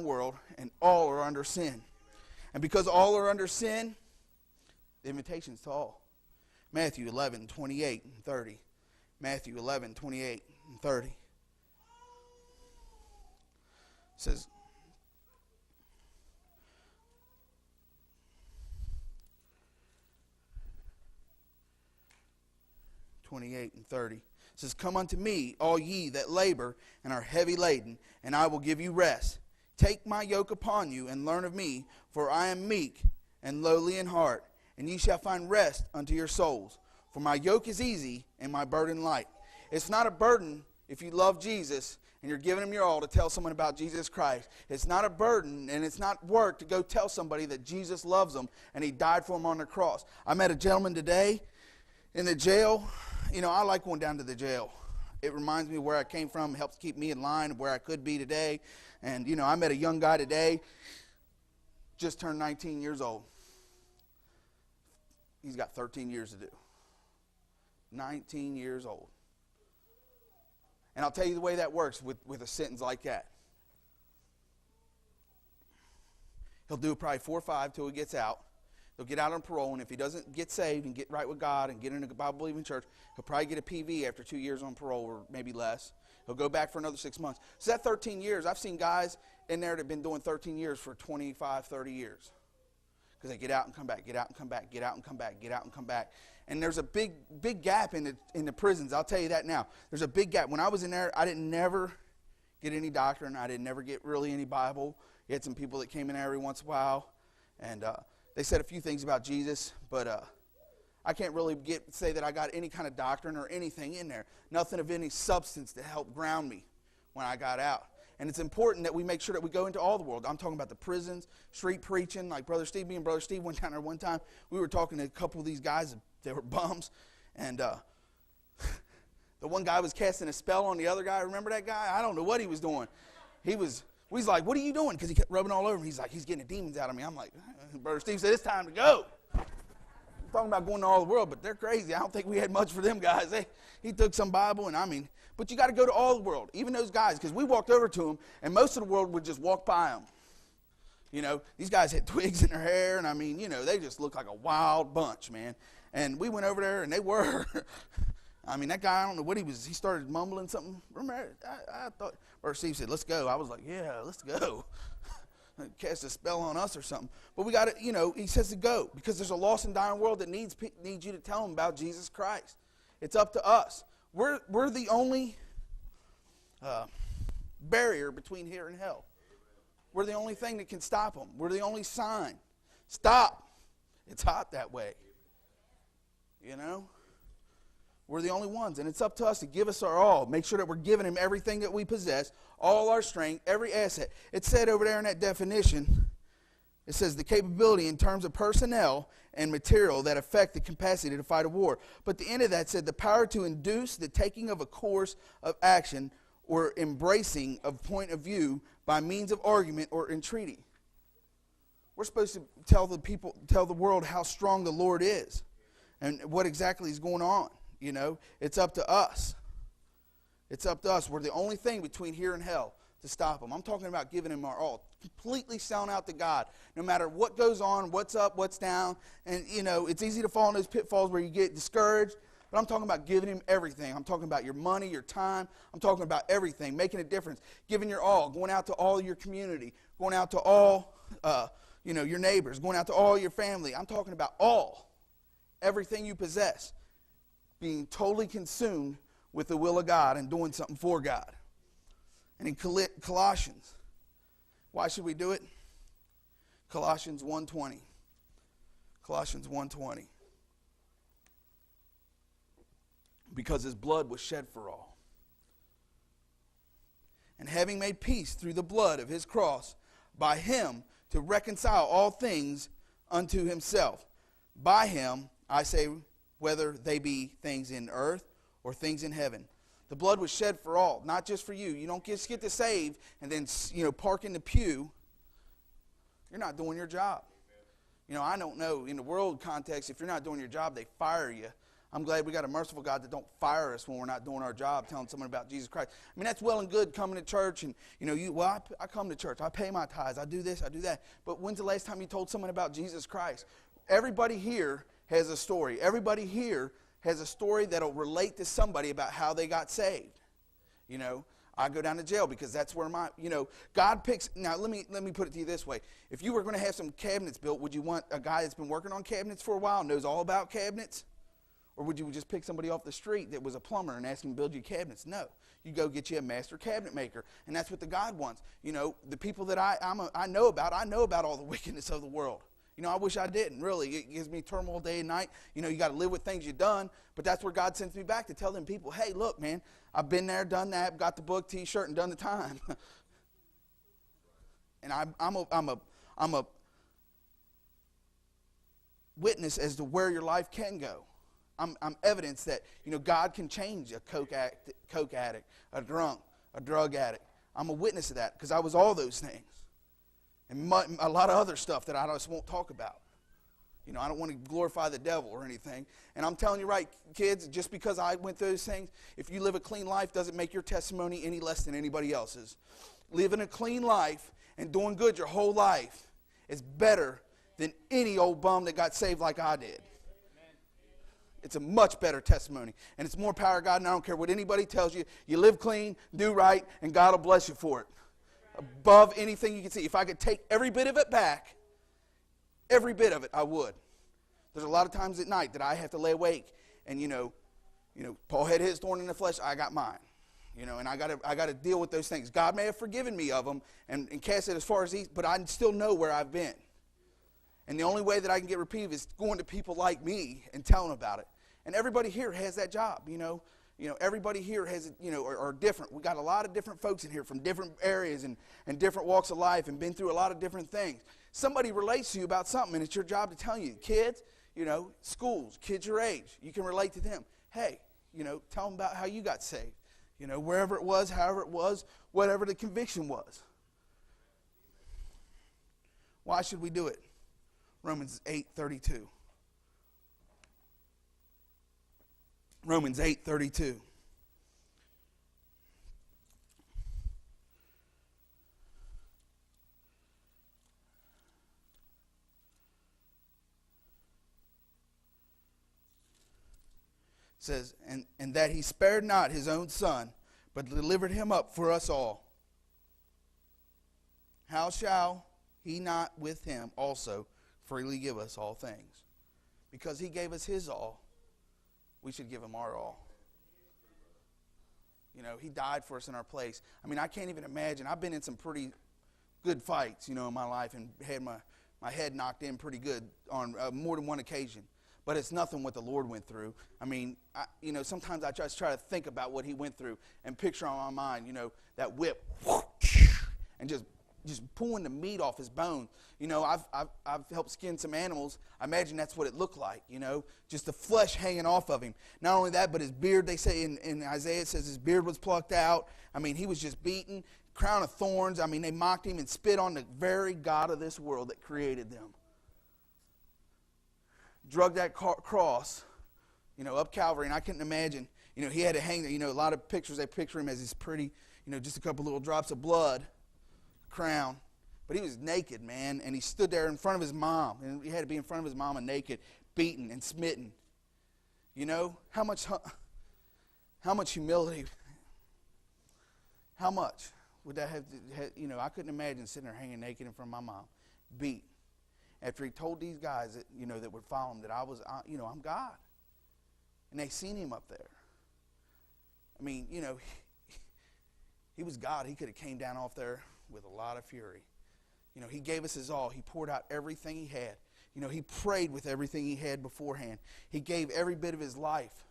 world, and all are under sin. And because all are under sin, the invitation is to all. Matthew 11:28 and 30. Matthew 11:28 and 30. It says, 28 and 30. It says, come unto me, all ye that labor and are heavy laden, and I will give you rest. Take my yoke upon you, and learn of me, for I am meek and lowly in heart, and ye shall find rest unto your souls. For my yoke is easy, and my burden light. It's not a burden if you love Jesus, and you're giving him your all to tell someone about Jesus Christ. It's not a burden, and it's not work to go tell somebody that Jesus loves them, and he died for them on the cross. I met a gentleman today in the jail. You know, I like going down to the jail. It reminds me of where I came from. It helps keep me in line of where I could be today. And, you know, I met a young guy today, just turned 19 years old. He's got 13 years to do. 19 years old. And I'll tell you the way that works with a sentence like that. He'll do probably 4 or 5 till he gets out. He'll get out on parole, and if he doesn't get saved and get right with God and get in a Bible-believing church, he'll probably get a PV after 2 years on parole or maybe less. He'll go back for another 6 months. So that 13 years, I've seen guys in there that have been doing 13 years for 25, 30 years. Because they get out and come back, get out and come back, get out and come back, get out and come back. And there's a big gap in the prisons. I'll tell you that now. There's a big gap. When I was in there, I didn't never get any doctrine. I didn't never get really any Bible. You had some people that came in there every once in a while. And they said a few things about Jesus, but I can't really say that I got any kind of doctrine or anything in there. Nothing of any substance to help ground me when I got out. And it's important that we make sure that we go into all the world. I'm talking about the prisons, street preaching, like Brother Steve. Me and Brother Steve went down there one time. We were talking to a couple of these guys. They were bums. And the one guy was casting a spell on the other guy. Remember that guy? I don't know what he was doing. We was like, what are you doing? Because he kept rubbing all over me. He's like, he's getting the demons out of me. I'm like, Brother Steve said, it's time to go. I'm talking about going to all the world, but they're crazy. I don't think we had much for them guys. He took some Bible, and but you got to go to all the world, even those guys, because we walked over to them, and most of the world would just walk by them. You know, these guys had twigs in their hair, and they just looked like a wild bunch, man. And we went over there, and they were. That guy, I don't know what he started mumbling something. Remember, I thought, or Steve said, let's go. I was like, yeah, let's go. Cast a spell on us or something. But we got to, he says to go, because there's a lost and dying world that needs you to tell them about Jesus Christ. It's up to us. We're the only barrier between here and hell. We're the only thing that can stop them. We're the only sign. Stop. It's hot that way. You know? We're the only ones, and it's up to us to give us our all. Make sure that we're giving him everything that we possess, all our strength, every asset. It said over there in that definition, it says the capability in terms of personnel and material that affect the capacity to fight a war. But the end of that said the power to induce the taking of a course of action or embracing of point of view by means of argument or entreaty. We're supposed to tell the world how strong the Lord is and what exactly is going on. You know, it's up to us. It's up to us. We're the only thing between here and hell to stop him. I'm talking about giving him our all. Completely selling out to God. No matter what goes on, what's up, what's down. And, it's easy to fall in those pitfalls where you get discouraged. But I'm talking about giving him everything. I'm talking about your money, your time. I'm talking about everything. Making a difference. Giving your all. Going out to all your community. Going out to all, your neighbors. Going out to all your family. I'm talking about all. Everything you possess. Being totally consumed with the will of God and doing something for God. And in Colossians, why should we do it? Colossians 1:20. Colossians 1:20. Because his blood was shed for all. And having made peace through the blood of his cross, by him to reconcile all things unto himself. By him, I say, whether they be things in earth or things in heaven. The blood was shed for all, not just for you. You don't just get to save and then, park in the pew. You're not doing your job. I don't know. In the world context, if you're not doing your job, they fire you. I'm glad we got a merciful God that don't fire us when we're not doing our job, telling someone about Jesus Christ. I mean, that's well and good coming to church and, I come to church. I pay my tithes. I do this. I do that. But when's the last time you told someone about Jesus Christ? Everybody here has a story. Everybody here has a story that'll relate to somebody about how they got saved. I go down to jail because that's where God picks. Now, let me put it to you this way. If you were going to have some cabinets built, would you want a guy that's been working on cabinets for a while, knows all about cabinets? Or would you just pick somebody off the street that was a plumber and ask him to build you cabinets? No. You go get you a master cabinet maker. And that's what the God wants. The people that I know about all the wickedness of the world. I wish I didn't, really. It gives me turmoil day and night. You got to live with things you've done. But that's where God sends me back to tell them people, hey, look, man, I've been there, done that, got the book, T-shirt, and done the time. And I'm a witness as to where your life can go. I'm evidence that, God can change a coke addict, a drunk, a drug addict. I'm a witness of that because I was all those things. And a lot of other stuff that I just won't talk about. I don't want to glorify the devil or anything. And I'm telling you right, kids, just because I went through those things, if you live a clean life doesn't make your testimony any less than anybody else's. Living a clean life and doing good your whole life is better than any old bum that got saved like I did. It's a much better testimony. And it's more power of God, and I don't care what anybody tells you. You live clean, do right, and God will bless you for it. Above anything you can see. If I could take every bit of it back, every bit of it, I would. There's a lot of times at night that I have to lay awake, and Paul had his thorn in the flesh, I got mine. And I got to deal with those things. God may have forgiven me of them and cast it as far as east, but I still know where I've been. And the only way that I can get reprieve is going to people like me and telling about it. And everybody here has that job, everybody here has, are different. We got a lot of different folks in here from different areas and different walks of life and been through a lot of different things. Somebody relates to you about something, and it's your job to tell you. Kids, schools, kids your age, you can relate to them. Hey, tell them about how you got saved. Wherever it was, however it was, whatever the conviction was. Why should we do it? Romans 8:32. Romans 8:32. Says, and that he spared not his own son, but delivered him up for us all. How shall he not with him also freely give us all things? Because he gave us his all, we should give him our all. He died for us in our place. I mean, I can't even imagine. I've been in some pretty good fights, in my life, and had my head knocked in pretty good on more than one occasion. But it's nothing what the Lord went through. I mean, sometimes I just try to think about what he went through and picture on my mind, that whip, and just pulling the meat off his bone. I've helped skin some animals. I imagine that's what it looked like, just the flesh hanging off of him. Not only that, but his beard, they say in Isaiah, it says his beard was plucked out. I mean, he was just beaten, crown of thorns. I mean, they mocked him and spit on the very God of this world that created them. Drug that cross, up Calvary, and I couldn't imagine, he had to hang there. A lot of pictures, they picture him as this pretty, just a couple little drops of blood, crown. But he was naked, man, and he stood there in front of his mom, and he had to be in front of his mama naked, beaten and smitten. How much humility, how much would that have, I couldn't imagine sitting there hanging naked in front of my mom, beat. After he told these guys that, that would follow him that I'm God. And they seen him up there. I mean, he was God. He could have came down off there with a lot of fury. He gave us his all. He poured out everything he had. He prayed with everything he had beforehand. He gave every bit of his life.